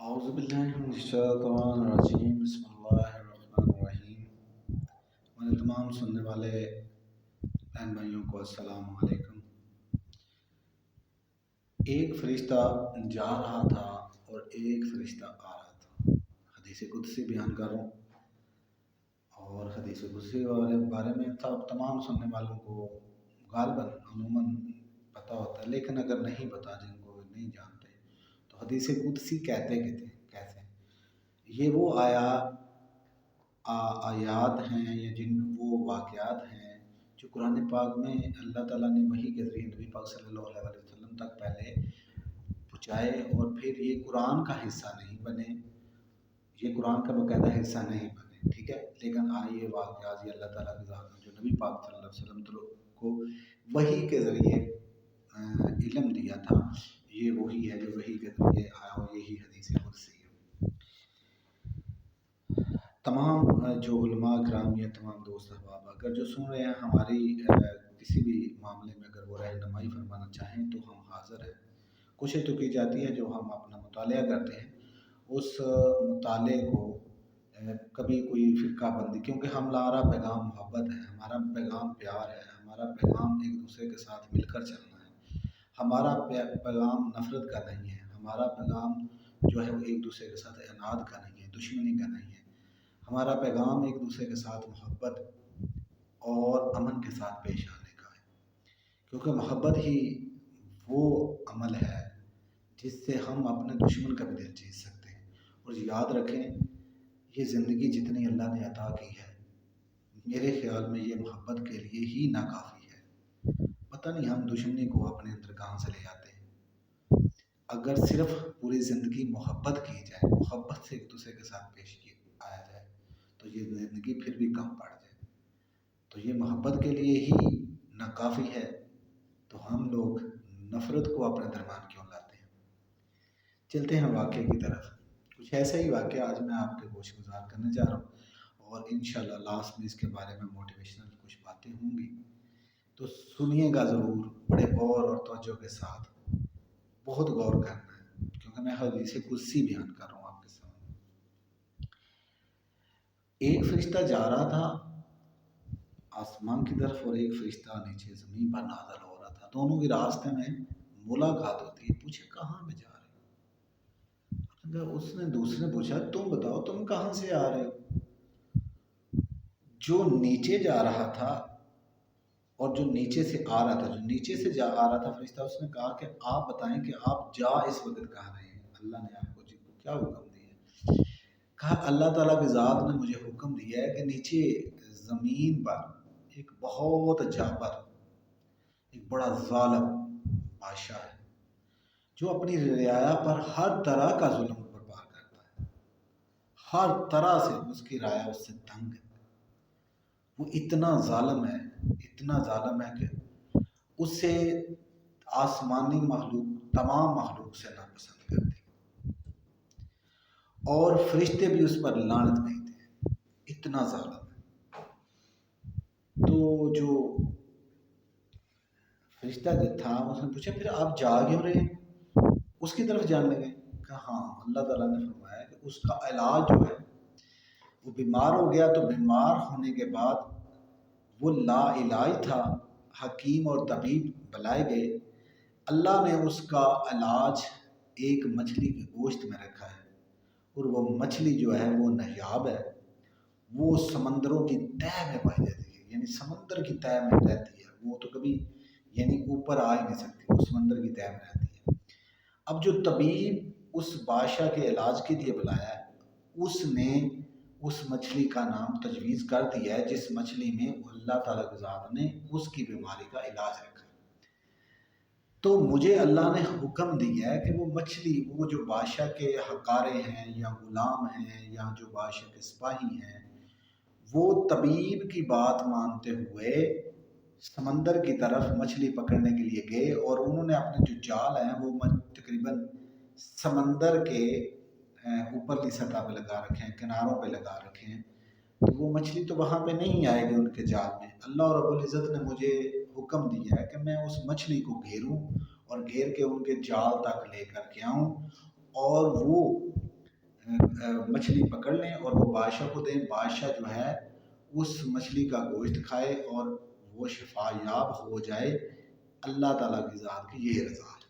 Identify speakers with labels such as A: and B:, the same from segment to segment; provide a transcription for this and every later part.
A: اعوذ باللہ من الشیطان الرجیم بسم اللہ الرحمن الرحیم۔ ہمارے تمام سننے والے بہن بھائیوں کو السلام علیکم۔ ایک فرشتہ جا رہا تھا اور ایک فرشتہ آ رہا تھا۔ حدیث قدسی بیان کر رہا ہوں اور حدیث قدسی والے بارے میں تمام سننے والوں کو غالباً عموماً پتہ ہوتا ہے، لیکن اگر نہیں پتہ، جن کو نہیں جانتے، تو حدیث قدسی کہتے کیسے ہیں؟ یہ وہ آیات ہیں یا وہ واقعات ہیں جو قرآن پاک میں اللہ تعالیٰ نے وحی کے ذریعے نبی پاک صلی اللہ علیہ وسلم تک پہلے پہنچائے، اور پھر یہ قرآن کا حصہ نہیں بنے، یہ قرآن کا باقاعدہ حصہ نہیں بنے، ٹھیک ہے، لیکن یہ واقعات یہ اللہ تعالیٰ کی ذات نے جو نبی پاک صلی اللہ علیہ وسلم کو وحی کے ذریعے علم دیا تھا، یہ وہی ہے جو وحی کے ذریعے آیا، اور یہی حدیث قدسی ہے۔ تمام جو علماء کرام یا تمام دوست احباب اگر جو سن رہے ہیں ہماری کسی بھی معاملے میں اگر وہ رہنمائی فرمانا چاہیں تو ہم حاضر ہیں۔ کوشش تو کی جاتی ہے جو ہم اپنا مطالعہ کرتے ہیں اس مطالعے کو کبھی کوئی فرقہ بندی، کیونکہ ہمارا پیغام محبت ہے، ہمارا پیغام پیار ہے، ہمارا پیغام ایک دوسرے کے ساتھ مل کر چلنا ہے، ہمارا پیغام نفرت کا نہیں ہے، ہمارا پیغام جو ہے وہ ایک دوسرے کے ساتھ عناد کا نہیں ہے، دشمنی کا نہیں ہے، ہمارا پیغام ایک دوسرے کے ساتھ محبت اور امن کے ساتھ پیش آنے کا ہے، کیونکہ محبت ہی وہ عمل ہے جس سے ہم اپنے دشمن کا بھی دل جیت سکتے ہیں۔ اور یاد رکھیں، یہ زندگی جتنی اللہ نے عطا کی ہے، میرے خیال میں یہ محبت کے لیے ہی ناکافی ہے۔ پتہ نہیں ہم دشمنی کو اپنے اندر کہاں سے لے آتے ہیں۔ اگر صرف پوری زندگی محبت کی جائے، محبت سے ایک دوسرے کے ساتھ پیش آیا جائے، تو یہ زندگی پھر بھی کم پڑ جائے۔ تو یہ محبت کے لیے ہی ناکافی ہے، تو ہم لوگ نفرت کو اپنے درمیان کیوں لاتے ہیں؟ چلتے ہیں واقعے کی طرف۔ کچھ ایسا ہی واقعہ آج میں آپ کے گوش گزار کرنے جا رہا ہوں، اور انشاءاللہ لاسٹ میں اس کے بارے میں موٹیویشنل کچھ باتیں ہوں گی، تو سنیے گا ضرور بڑے غور اور توجہ کے ساتھ، بہت غور کرنا ہے، کیونکہ میں حدیث قدسی بیان کر رہا ہوں آپ کے سامنے۔ ایک فرشتہ جا رہا تھا آسمان کی طرف اور ایک فرشتہ نیچے زمین پر نازل ہو رہا تھا، دونوں کی راستے میں ملاقات ہوتی ہے۔ پوچھے کہاں پہ جا رہے ہو؟ اس نے دوسرے نے پوچھا تم بتاؤ تم کہاں سے آ رہے ہو؟ جو نیچے جا رہا تھا اور جو نیچے سے آ رہا تھا، جو نیچے سے آ رہا تھا فرشتہ، اس نے کہا کہ آپ بتائیں کہ آپ جا اس وقت کہاں رہے ہیں؟ اللہ نے آپ کو کیا حکم دیا ہے؟ کہا اللہ تعالیٰ کی ذات نے مجھے حکم دیا ہے کہ نیچے زمین پر ایک بہت جابر، ایک بڑا ظالم بادشاہ ہے جو اپنی رعایا پر ہر طرح کا ظلم برپا کرتا ہے، ہر طرح سے اس کی رعایا اس سے تنگ ہے، وہ اتنا ظالم ہے کہ اسے آسمانی مخلوق تمام مخلوق سے ناپسند کرتی، اور فرشتے بھی اس پر لعنت بھیجتے ہیں، اتنا ظالم ہے۔ تو جو فرشتہ جو تھا اس نے پوچھا پھر آپ جا کیوں رہے ہیں؟ اس کی طرف جان لگے۔ کہا ہاں، اللہ تعالیٰ نے فرمایا کہ اس کا علاج جو ہے، وہ بیمار ہو گیا، تو بیمار ہونے کے بعد وہ لا علاج تھا، حکیم اور طبیب بلائے گئے، اللہ نے اس کا علاج ایک مچھلی کے گوشت میں رکھا ہے، اور وہ مچھلی جو ہے وہ نایاب ہے، وہ سمندروں کی تہہ میں پائی جاتی ہے، یعنی سمندر کی تہہ میں رہتی ہے، وہ تو کبھی یعنی اوپر آ ہی نہیں سکتی، وہ سمندر کی تہہ میں رہتی ہے۔ اب جو طبیب اس بادشاہ کے علاج کے لیے بلایا ہے، اس نے اس مچھلی کا نام تجویز کر دیا ہے جس مچھلی میں اللہ تعالیٰ کی ذات نے اس کی بیماری کا علاج رکھا ہے۔ تو مجھے اللہ نے حکم دیا ہے کہ وہ مچھلی، وہ جو بادشاہ کے حقارے ہیں یا غلام ہیں یا جو بادشاہ کے سپاہی ہیں، وہ طبیب کی بات مانتے ہوئے سمندر کی طرف مچھلی پکڑنے کے لیے گئے، اور انہوں نے اپنے جو جال ہیں وہ تقریباً سمندر کے اوپرلی سطح پہ لگا رکھے ہیں، کناروں پہ لگا رکھے ہیں، تو وہ مچھلی تو وہاں پہ نہیں آئے گی ان کے جال میں۔ اللہ رب العزت نے مجھے حکم دیا ہے کہ میں اس مچھلی کو گھیروں اور گھیر کے ان کے جال تک لے کر کے آؤں، اور وہ مچھلی پکڑ لیں اور وہ بادشاہ کو دیں، بادشاہ جو ہے اس مچھلی کا گوشت کھائے اور وہ شفا یاب ہو جائے۔ اللہ تعالیٰ کی ذات کی یہ رضا ہے۔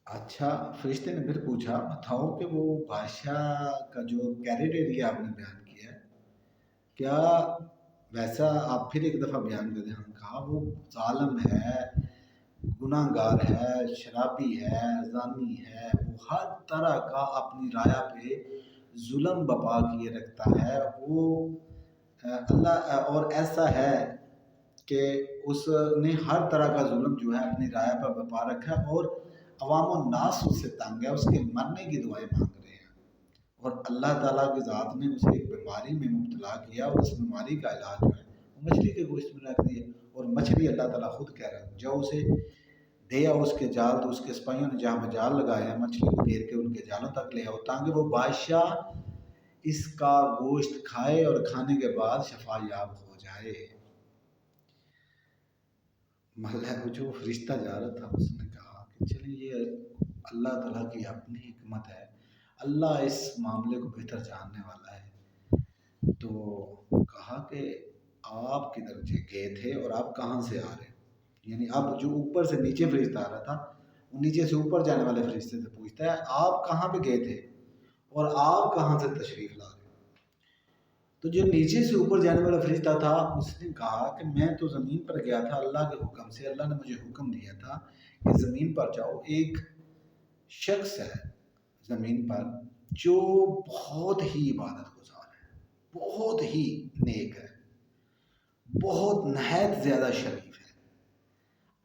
A: اچھا، فرشتے نے پھر پوچھا بتاؤ کہ وہ بادشاہ کا جو کریٹیریا آپ نے بیان کیا ہے، کیا ویسا آپ پھر ایک دفعہ بیان کر دیں؟ ہم کہا وہ ظالم ہے، گناہ گار ہے، شرابی ہے، زانی ہے، وہ ہر طرح کا اپنی رایا پہ ظلم بپا کیے رکھتا ہے۔ وہ اللہ اور ایسا ہے کہ اس نے ہر طرح کا ظلم جو ہے اپنی رایا پر بپا رکھا ہے، اور عوام الناس اس سے تنگ ہے، اس کے مرنے کی دعائیں مانگ رہے ہیں، اور اللہ تعالیٰ کی ذات نے اسے ایک بیماری میں مبتلا کیا، اور اس بیماری کا علاج جو ہے وہ مچھلی کے گوشت میں رکھ دیا، اور مچھلی اللہ تعالیٰ خود کہہ رہا ہے جو اسے دیا اس کے جال، تو اس کے سپاہیوں نے جہاں پہ جال لگایا مچھلی کو گھیر کے ان کے جالوں تک لے آؤ، تاکہ وہ بادشاہ اس کا گوشت کھائے اور کھانے کے بعد شفا یاب ہو جائے۔ مطلب جو فرشتہ جا رہا تھا اس نے کہا کہ چلیے یہ اللہ تعالیٰ کی اپنی حکمت ہے، اللہ اس معاملے کو بہتر جاننے والا ہے۔ تو کہا کہ آپ کدھر گئے تھے اور آپ کہاں سے آ رہے ہیں؟ یعنی اب جو اوپر سے نیچے فرشتہ آ رہا تھا وہ نیچے سے اوپر جانے والے فرشتے سے پوچھتا ہے آپ کہاں پہ گئے تھے اور آپ کہاں سے تشریف لا رہے ہیں؟ تو جو نیچے سے اوپر جانے والا فرشتہ تھا اس نے کہا کہ میں تو زمین پر گیا تھا اللہ کے حکم سے، اللہ نے مجھے حکم دیا تھا کہ زمین پر جاؤ، ایک شخص ہے زمین پر جو بہت ہی عبادت گزار ہے، بہت ہی نیک ہے، بہت نہایت زیادہ شریف ہے۔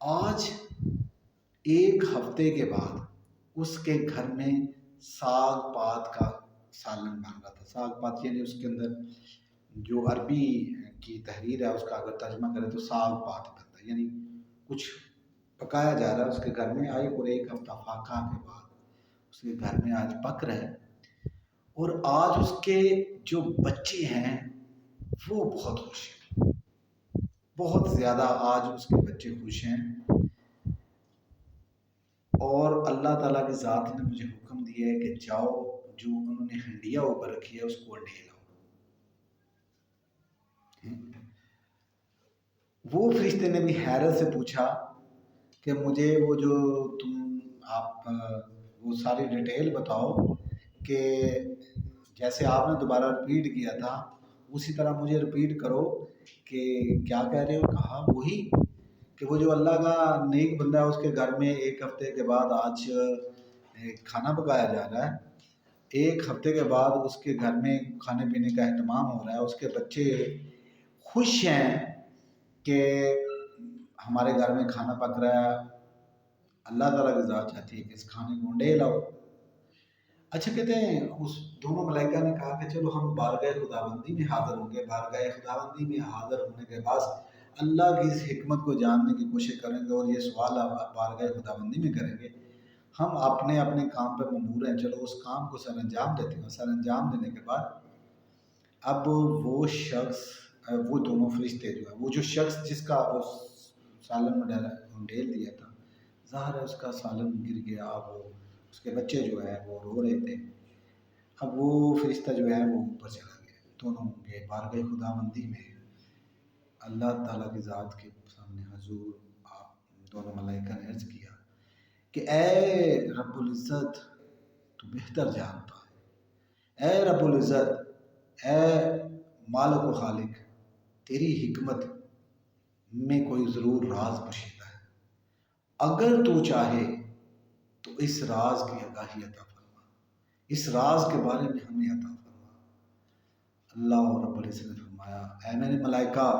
A: آج ایک ہفتے کے بعد اس کے گھر میں ساگ پات کا سالن بن رہا تھا۔ ساگ پات یعنی اس کے اندر جو عربی کی تحریر ہے اس کا اگر ترجمہ کرے تو ساگ پات بنتا ہے، یعنی کچھ پکایا جا رہا ہے اس کے گھر میں، آئے اور ایک ہفتہ فاقہ کے بعد اس کے گھر میں آج پک رہے، اور آج اس کے جو بچے ہیں وہ بہت خوش ہیں، بہت زیادہ آج اس کے بچے خوش ہیں، اور اللہ تعالیٰ کی ذات نے مجھے حکم دیا ہے کہ جاؤ جو انہوں نے ہنڈیا اوپر رکھی ہے اس کو ڈھیلاؤ۔ وہ فرشتے نے بھی حیرت سے پوچھا کہ مجھے وہ جو آپ وہ ساری ڈیٹیل بتاؤ کہ جیسے آپ نے دوبارہ رپیٹ کیا تھا اسی طرح مجھے رپیٹ کرو کہ کیا کہہ رہے ہو؟ کہا وہی کہ وہ جو اللہ کا نیک بندہ ہے اس کے گھر میں ایک ہفتے کے بعد آج کھانا پکایا جا رہا ہے، ایک ہفتے کے بعد اس کے گھر میں کھانے پینے کا اہتمام ہو رہا ہے، اس کے بچے خوش ہیں کہ ہمارے گھر میں کھانا پک رہا ہے، اللہ تعالیٰ کی ذات چاہتی ہے کہ اس کھانے کو ڈھیل لاؤ۔ اچھا، کہتے ہیں اس دونوں ملائکہ نے کہا کہ چلو ہم بارگاہ خداوندی میں حاضر ہوں گے، بارگاہ خداوندی میں حاضر ہونے کے بعد اللہ کی اس حکمت کو جاننے کی کوشش کریں گے اور یہ سوال آپ بارگاہ خداوندی میں کریں گے۔ ہم اپنے اپنے کام پہ مأمور ہیں، چلو اس کام کو سر انجام دیتے ہیں۔ سر انجام دینے کے بعد اب وہ شخص، وہ دونوں فرشتے جو ہیں، وہ جو شخص جس کا وہ سالن میں ڈھیل دیا تھا، ظاہر ہے اس کا سالن گر گیا، اب وہ اس کے بچے جو ہے وہ رو رہے تھے، اب وہ فرشتہ جو ہے وہ اوپر چلا گیا، دونوں گئے بارگاہ خداوندی میں اللہ تعالیٰ کی ذات کے سامنے حضور۔ آپ دونوں ملائکہ نے عرض کیا کہ اے رب العزت تو بہتر جانتا ہے، اے رب العزت، اے مالک و خالق، تیری حکمت میں کوئی ضرور راز پوشیدہ ہے، اگر تو چاہے تو اس راز کی آگاہی عطا فرما، اس راز کے بارے میں ہمیں عطا فرما۔ اللہ رب العزت نے فرمایا اے میرے ملائکہ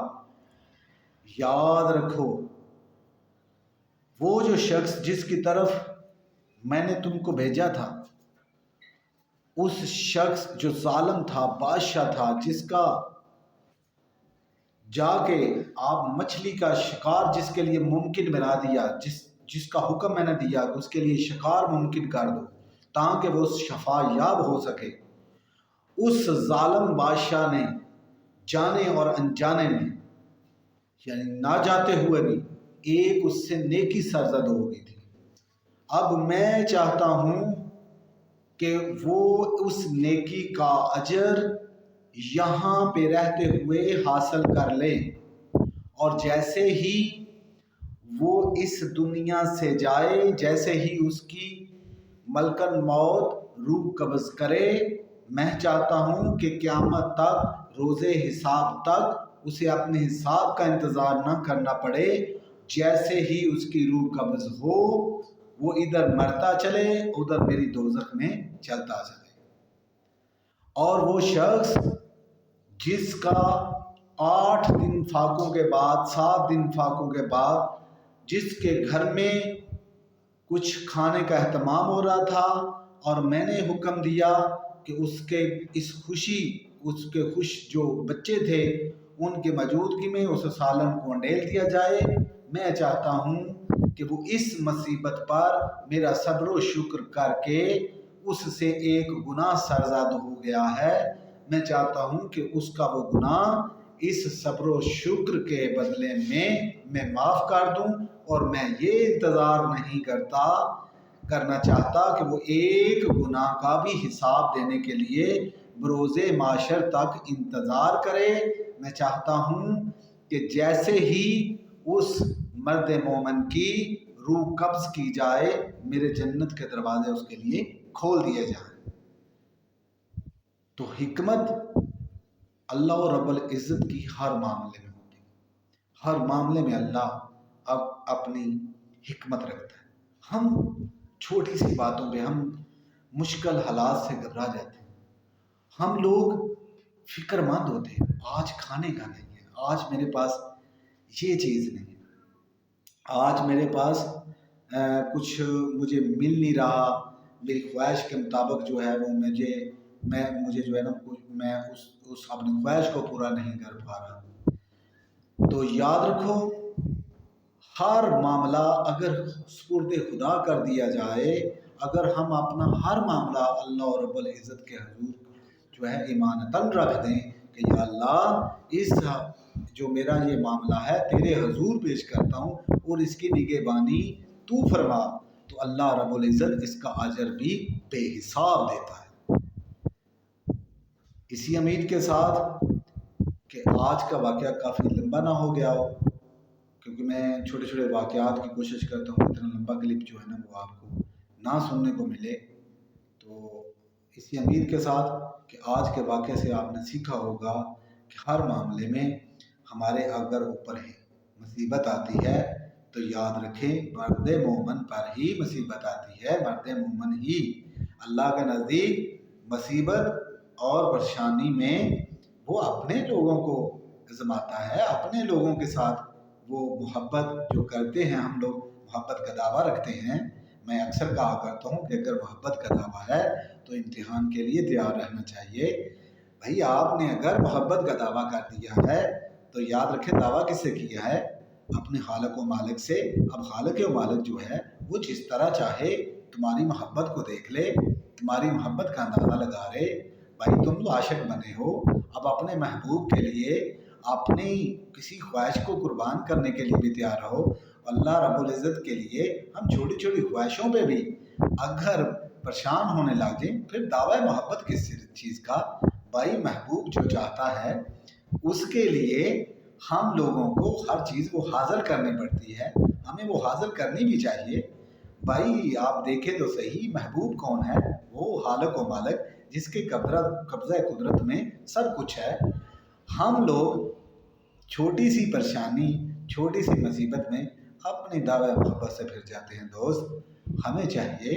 A: یاد رکھو وہ جو شخص جس کی طرف میں نے تم کو بھیجا تھا، اس شخص جو ظالم تھا، بادشاہ تھا، جس کا جا کے آپ مچھلی کا شکار جس کے لیے ممکن بنا دیا، جس کا حکم میں نے دیا کہ اس کے لیے شکار ممکن کر دو تاکہ وہ شفا یاب ہو سکے، اس ظالم بادشاہ نے جانے اور انجانے میں، یعنی نہ جاتے ہوئے بھی ایک اس سے نیکی سرزد ہو گئی تھی۔ اب میں چاہتا ہوں کہ وہ اس نیکی کا اجر یہاں پہ رہتے ہوئے حاصل کر لے، اور جیسے ہی وہ اس دنیا سے جائے، جیسے ہی اس کی ملکن موت روح قبض کرے، میں چاہتا ہوں کہ قیامت تک، روز حساب تک اسے اپنے حساب کا انتظار نہ کرنا پڑے۔ جیسے ہی اس کی روح قبض ہو، وہ ادھر مرتا چلے، ادھر میری دوزخ میں چلتا چلے۔ اور وہ شخص جس کا 8 دن فاقوں کے بعد، 7 دن فاقوں کے بعد، جس کے گھر میں کچھ کھانے کا اہتمام ہو رہا تھا اور میں نے حکم دیا کہ اس کے خوش جو بچے تھے ان کے موجودگی میں اس سالن کو انڈیل دیا جائے، میں چاہتا ہوں کہ وہ اس مصیبت پر میرا صبر و شکر کر کے، اس سے ایک گناہ سرزد ہو گیا ہے، میں چاہتا ہوں کہ اس کا وہ گناہ اس صبر و شکر کے بدلے میں معاف کر دوں، اور میں یہ انتظار نہیں کرنا چاہتا کہ وہ ایک گناہ کا بھی حساب دینے کے لیے بروز معاشر تک انتظار کرے۔ میں چاہتا ہوں کہ جیسے ہی اس مرد مومن کی روح قبض کی جائے، میرے جنت کے دروازے اس کے لیے کھول دیے جائیں۔ تو حکمت اللہ رب العزت کی ہر معاملے میں ہوتی ہے، ہر معاملے میں اللہ اب اپنی حکمت رکھتا ہے۔ ہم چھوٹی سی باتوں پہ ہم مشکل حالات سے گھبرا جاتے ہیں، ہم لوگ فکر مند ہوتے ہیں، آج کھانے کا نہیں ہے، آج میرے پاس یہ چیز نہیں ہے، آج میرے پاس کچھ مجھے مل نہیں رہا، میری خواہش کے مطابق جو ہے وہ مجھے جو ہے نا میں اس اپنی خواہش کو پورا نہیں کر پا رہا۔ تو یاد رکھو، ہر معاملہ اگر سپرد خدا کر دیا جائے، اگر ہم اپنا ہر معاملہ اللہ رب العزت کے حضور جو ہے ایمانتاً رکھ دیں کہ یا اللہ، اس جو میرا یہ معاملہ ہے تیرے حضور پیش کرتا ہوں اور اس کی نگہبانی تو فرما، تو اللہ رب العزت اس کا اجر بھی بے حساب دیتا ہے۔ اسی امید کے ساتھ کہ آج کا واقعہ کافی لمبا نہ ہو گیا ہو، کیونکہ میں چھوٹے چھوٹے واقعات کی کوشش کرتا ہوں اتنا لمبا کلپ جو ہے نا وہ آپ کو نہ سننے کو ملے، تو اسی امید کے ساتھ کہ آج کے واقعے سے آپ نے سیکھا ہوگا کہ ہر معاملے میں ہمارے اگر اوپر ہی مصیبت آتی ہے تو یاد رکھیں مرد مومن پر ہی مصیبت آتی ہے، مرد مومن ہی اللہ کے نزدیک مصیبت اور پریشانی میں وہ اپنے لوگوں کو آزماتا ہے، اپنے لوگوں کے ساتھ وہ محبت جو کرتے ہیں، ہم لوگ محبت کا دعویٰ رکھتے ہیں، میں اکثر کہا کرتا ہوں کہ اگر محبت کا دعویٰ ہے تو امتحان کے لیے تیار رہنا چاہیے۔ بھائی آپ نے اگر محبت کا دعویٰ کر دیا ہے تو یاد رکھیں دعویٰ کس سے کیا ہے؟ اپنے خالق و مالک سے۔ اب خالق و مالک جو ہے وہ جس طرح چاہے تمہاری محبت کو دیکھ لے، تمہاری محبت کا اندازہ لگا رہے۔ بھائی تم تو عاشق بنے ہو، اب اپنے محبوب کے لیے اپنی کسی خواہش کو قربان کرنے کے لیے بھی تیار رہو۔ اللہ رب العزت کے لیے ہم چھوٹی چھوٹی خواہشوں پہ بھی اگر پریشان ہونے لگ جائیں، پھر دعویٰ محبت کس چیز کا؟ بھائی محبوب جو چاہتا ہے اس کے لیے ہم لوگوں کو ہر چیز وہ حاصل کرنی پڑتی ہے، ہمیں وہ حاصل کرنی بھی چاہیے۔ بھائی آپ دیکھیں تو صحیح، محبوب کون ہے؟ وہ خالق و مالک جس کے قبضہ قدرت میں سب کچھ ہے۔ ہم لوگ چھوٹی سی پریشانی، چھوٹی سی مصیبت میں اپنی دعوی محبت سے پھر جاتے ہیں۔ دوست ہمیں چاہیے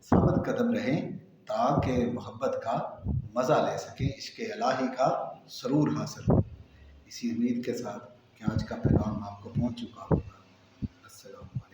A: ثابت قدم رہیں تاکہ محبت کا مزہ لے سکیں، عشق الہی کا سرور حاصل ہو۔ اسی امید کے ساتھ کہ آج کا پیغام آپ کو پہنچ چکا ہوگا۔ السلام علیکم۔